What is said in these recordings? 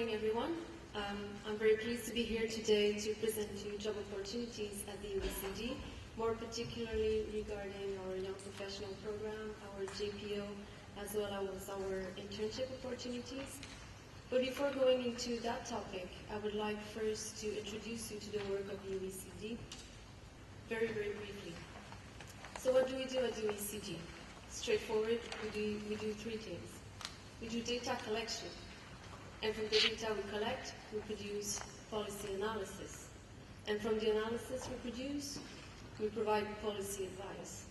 morning, everyone. I'm very pleased to be here today to present you job opportunities at the OECD, more particularly regarding our young professional program, our JPO, as well as our internship opportunities. But before going into that topic, I would like first to introduce you to the work of the OECD, very, very briefly. So what do we do at the OECD? Straightforward, we do three things. We do data collection, and from the data we collect, we produce policy analysis. And from the analysis we produce, we provide policy advice.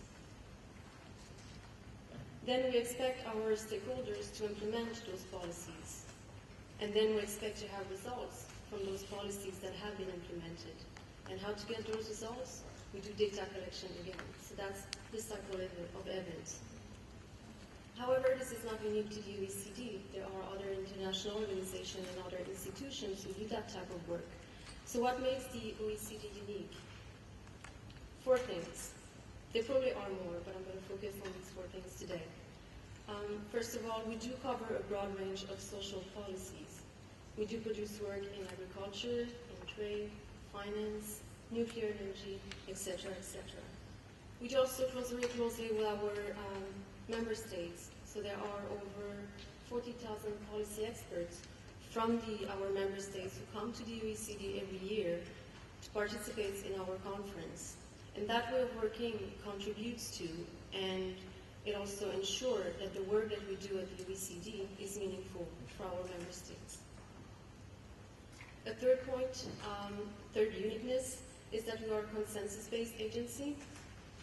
Then we expect our stakeholders to implement those policies. And then we expect to have results from those policies that have been implemented. And how to get those results? We do data collection again. So that's the cycle of events. However, this is not unique to the OECD. There are other international organizations and other institutions who do that type of work. So what makes the OECD unique? 4 things. There probably are more, but I'm going to focus on these 4 things today. First of all, we do cover a broad range of social policies. We do produce work in agriculture, in trade, finance, nuclear energy, etc., etc. We do also very closely with our member states. So there are over 40,000 policy experts from our member states who come to the OECD every year to participate in our conference. And that way of working contributes to, and it also ensures that the work that we do at the OECD is meaningful for our member states. A third point, third uniqueness, is that we are a consensus-based agency.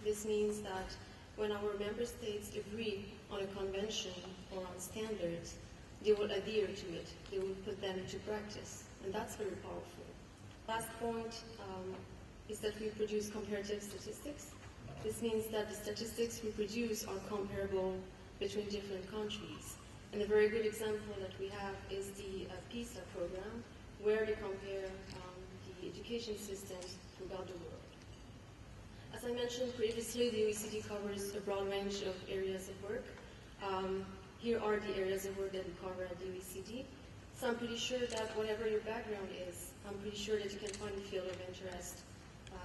This means that when our member states agree on a convention or on standards, they will adhere to it. They will put them into practice, and that's very powerful. Last point is that we produce comparative statistics. This means that the statistics we produce are comparable between different countries. And a very good example that we have is the PISA program, where they compare the education systems throughout the world. As I mentioned previously, the OECD covers a broad range of areas of work. Here are the areas of work that we cover at the OECD. So I'm pretty sure that whatever your background is, I'm pretty sure that you can find a field of interest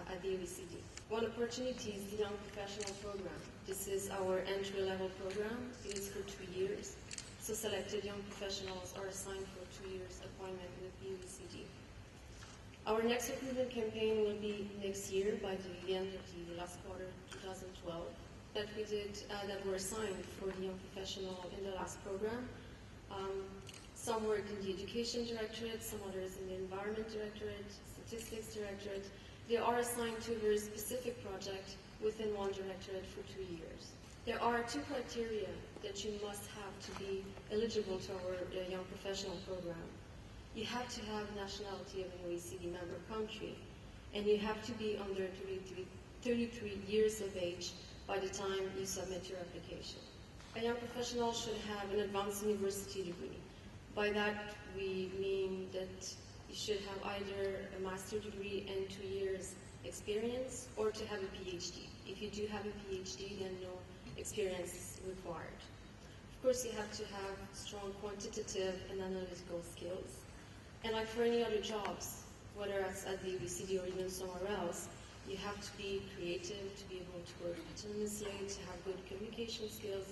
at the OECD. One opportunity is the Young Professional Program. This is our entry-level program. It is for 2 years. So selected young professionals are assigned for 2 years appointment with the OECD. Our next recruitment campaign will be next year by the end of the last quarter, 2012, that were assigned for the young professional in the last program. Some work in the Education Directorate, some others in the Environment Directorate, Statistics Directorate. They are assigned to a very specific project within one directorate for 2 years. There are 2 criteria that you must have to be eligible to our young professional program. You have to have nationality of an OECD member country, and you have to be under 33 years of age by the time you submit your application. A young professional should have an advanced university degree. By that, we mean that you should have either a master's degree and 2 years experience, or to have a PhD. If you do have a PhD, then no experience is required. Of course, you have to have strong quantitative and analytical skills. And like for any other jobs, whether it's at the OECD or even somewhere else, you have to be creative, to be able to work autonomously, to have good communication skills,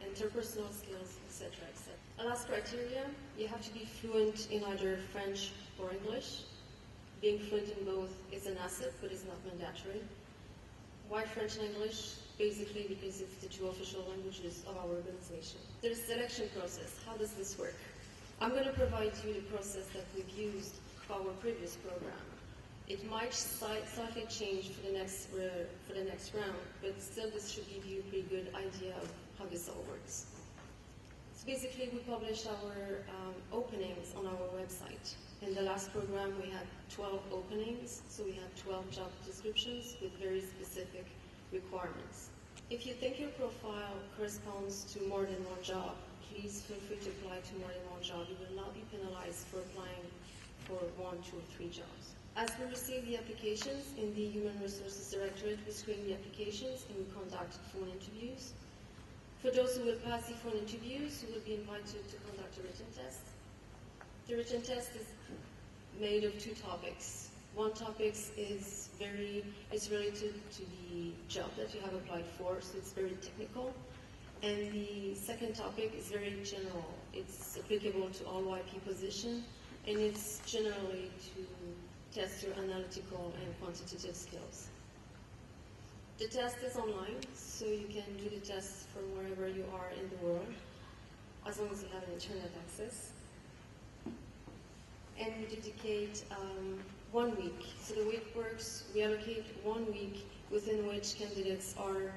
interpersonal skills, etc., etc. The last criteria, you have to be fluent in either French or English. Being fluent in both is an asset, but it's not mandatory. Why French and English? Basically because it's the 2 official languages of our organization. There's a selection process. How does this work? I'm going to provide you the process that we've used for our previous program. It might slightly change for the next round, but still this should give you a pretty good idea of how this all works. So basically, we published our openings on our website. In the last program, we had 12 openings, so we had 12 job descriptions with very specific requirements. If you think your profile corresponds to more than one job, please feel free to apply to more than one job. You will not be penalized for applying for 1, 2, or 3 jobs. As we receive the applications in the Human Resources Directorate, we screen the applications and we conduct phone interviews. For those who will pass the phone interviews, you will be invited to conduct a written test. The written test is made of two topics. One topic is related to the job that you have applied for, so it's very technical. And the second topic is very general. It's applicable to all YP positions, and it's generally to test your analytical and quantitative skills. The test is online, so you can do the test from wherever you are in the world, as long as you have internet access. And we dedicate 1 week. So the way it works, we allocate 1 week within which candidates are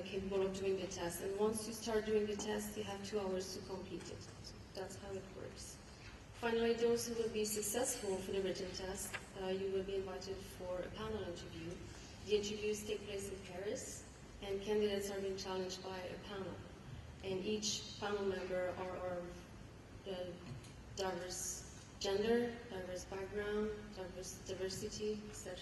capable of doing the test. And once you start doing the test, you have 2 hours to complete it. So that's how it works. Finally, those who will be successful for the written test, you will be invited for a panel interview. The interviews take place in Paris, and candidates are being challenged by a panel. And each panel member are of the diverse gender, diverse background, diverse diversity, etc.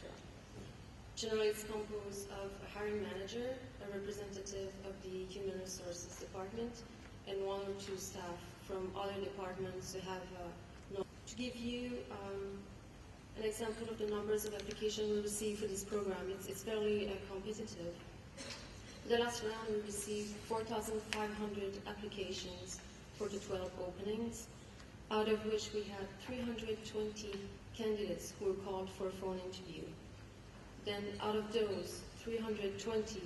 Generally, it's composed of a hiring manager, a representative of the Human Resources Department, and 1 or 2 staff from other departments who have to give you an example of the numbers of applications we receive for this program. It's fairly competitive. The last round, we received 4,500 applications for the 12 openings, out of which we had 320 candidates who were called for a phone interview. Then out of those, 320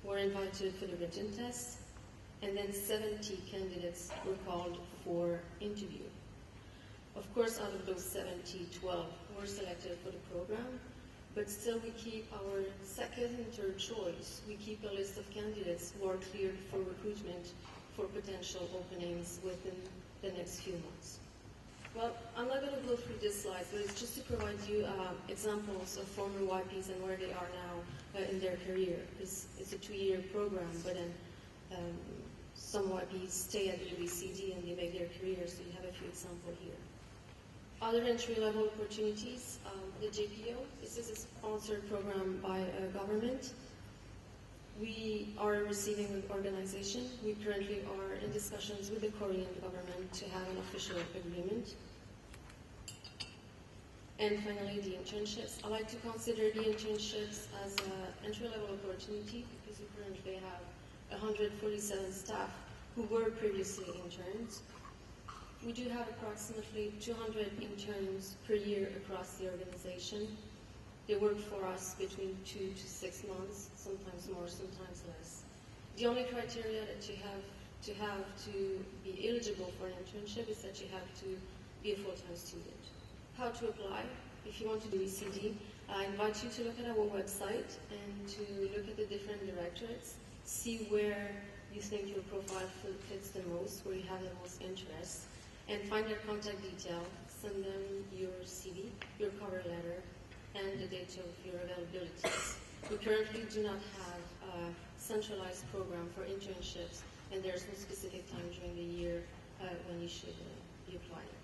were invited for the written test, and then 70 candidates were called for interview. Of course, out of those 70, 12 were selected for the program, but still we keep our second and third choice. We keep a list of candidates who are cleared for recruitment for potential openings within the next few months. Well, I'm not going to go through this slide, but it's just to provide you examples of former YPs and where they are now in their career. It's a 2-year program, but then some YPs stay at the OECD and they make their career, so you have a few examples here. Other entry-level opportunities, the JPO. This is a sponsored program by a government. We are a receiving organization. We currently are in discussions with the Korean government to have an official agreement. And finally, the internships. I like to consider the internships as an entry-level opportunity because we currently have 147 staff who were previously interns. We do have approximately 200 interns per year across the organization. They work for us between 2 to 6 months, sometimes more, sometimes less. The only criteria that you have to be eligible for an internship is that you have to be a full-time student. How to apply? If you want to do ECD, I invite you to look at our website and to look at the different directorates, see where you think your profile fits the most, where you have the most interest, and find their contact detail, send them your CV, your cover letter, and the date of your availabilities. We currently do not have a centralized program for internships, and there's no specific time during the year when you should be applying.